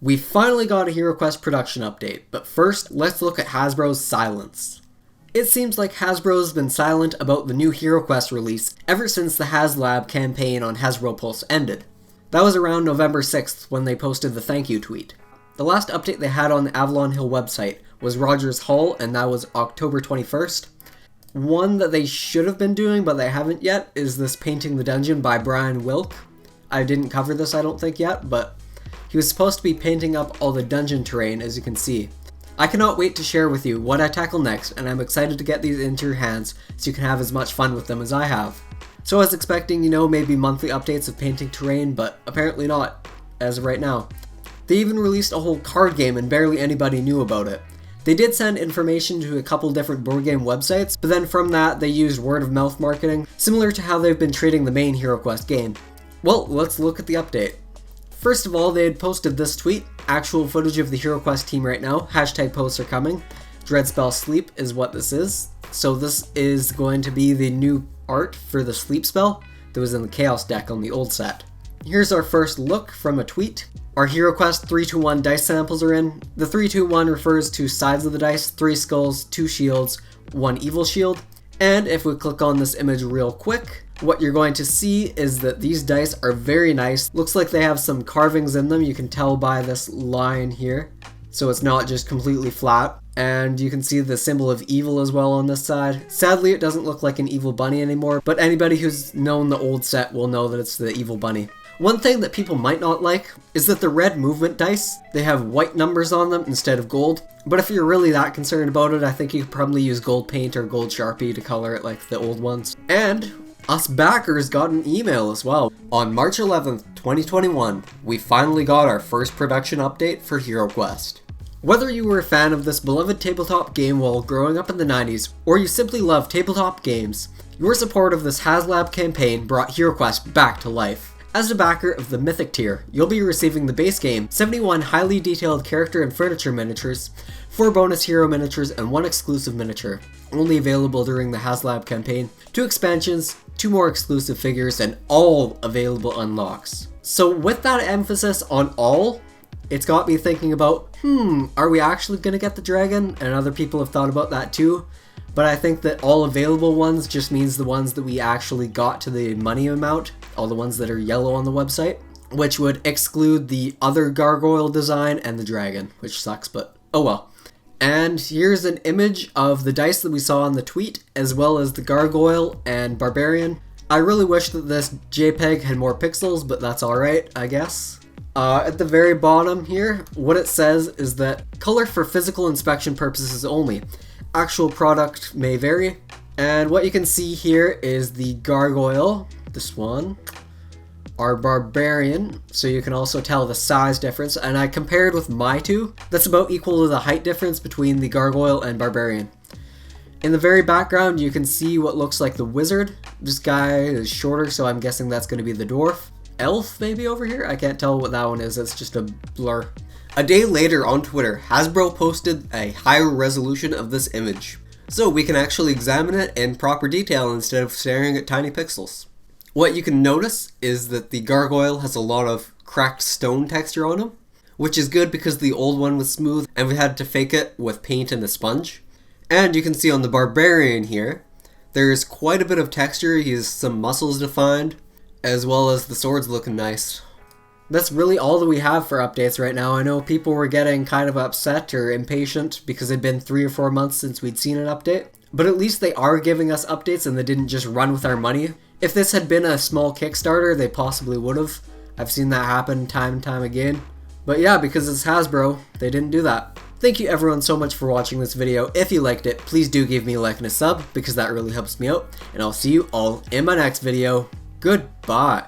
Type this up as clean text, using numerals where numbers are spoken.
We finally got a Heroquest production update, but first, let's look at Hasbro's silence. It seems like Hasbro's been silent about the new Heroquest release ever since the HasLab campaign on Hasbro Pulse ended. That was around November 6th when they posted the thank you tweet. The last update they had on the Avalon Hill website was Roger's Hall, and that was October 21st. One that they should have been doing, but they haven't yet, is this Painting the Dungeon by Brian Wilk. I didn't cover this, I don't think, yet, but he was supposed to be painting up all the dungeon terrain, as you can see. I cannot wait to share with you what I tackle next, and I'm excited to get these into your hands so you can have as much fun with them as I have. So I was expecting, maybe monthly updates of painting terrain, but apparently not, as of right now. They even released a whole card game and barely anybody knew about it. They did send information to a couple different board game websites, but then from that they used word of mouth marketing, similar to how they've been treating the main Heroquest game. Well, let's look at the update. First of all, they had posted this tweet, actual footage of the Heroquest team right now, hashtag posts are coming. Dreadspell Sleep is what this is. So this is going to be the new art for the sleep spell that was in the Chaos deck on the old set. Here's our first look from a tweet. Our Heroquest 3-2-1 dice samples are in. The 3-2-1 refers to sides of the dice, 3 skulls, 2 shields, 1 evil shield. And if we click on this image real quick, what you're going to see is that these dice are very nice. Looks like they have some carvings in them, you can tell by this line here. So it's not just completely flat. And you can see the symbol of evil as well on this side. Sadly, it doesn't look like an evil bunny anymore, but anybody who's known the old set will know that it's the evil bunny. One thing that people might not like is that the red movement dice, they have white numbers on them instead of gold. But if you're really that concerned about it, I think you could probably use gold paint or gold Sharpie to color it like the old ones. And us backers got an email as well. On March 11th, 2021, we finally got our first production update for Heroquest. Whether you were a fan of this beloved tabletop game while growing up in the 90s, or you simply love tabletop games, your support of this HasLab campaign brought Heroquest back to life. As a backer of the Mythic tier, you'll be receiving the base game, 71 highly detailed character and furniture miniatures, 4 bonus hero miniatures, and 1 exclusive miniature, only available during the HasLab campaign, 2 expansions, 2 more exclusive figures, and all available unlocks. So with that emphasis on all, it's got me thinking about, are we actually going to get the dragon? And other people have thought about that too. But I think that all available ones just means the ones that we actually got to the money amount, all the ones that are yellow on the website, which would exclude the other gargoyle design and the dragon, which sucks, but oh well. And here's an image of the dice that we saw in the tweet, as well as the gargoyle and barbarian. I really wish that this JPEG had more pixels, but that's alright, I guess. At the very bottom here, what it says is that color for physical inspection purposes only. Actual product may vary. And what you can see here is the gargoyle, this one, our barbarian, so you can also tell the size difference, and I compared with my two. That's about equal to the height difference between the gargoyle and barbarian. In the very background you can see what looks like the wizard. This guy is shorter, so I'm guessing that's going to be the dwarf. Elf maybe over here? I can't tell what that one is, it's just a blur. A day later on Twitter, Hasbro posted a higher resolution of this image, so we can actually examine it in proper detail instead of staring at tiny pixels. What you can notice is that the gargoyle has a lot of cracked stone texture on him, which is good because the old one was smooth and we had to fake it with paint and a sponge. And you can see on the barbarian here, there's quite a bit of texture. He has some muscles defined, as well as the sword's looking nice. That's really all that we have for updates right now. I know people were getting kind of upset or impatient because it'd been 3 or 4 months since we'd seen an update. But at least they are giving us updates and they didn't just run with our money. If this had been a small Kickstarter, they possibly would have. I've seen that happen time and time again. But yeah, because it's Hasbro, they didn't do that. Thank you everyone so much for watching this video. If you liked it, please do give me a like and a sub because that really helps me out. And I'll see you all in my next video. Goodbye.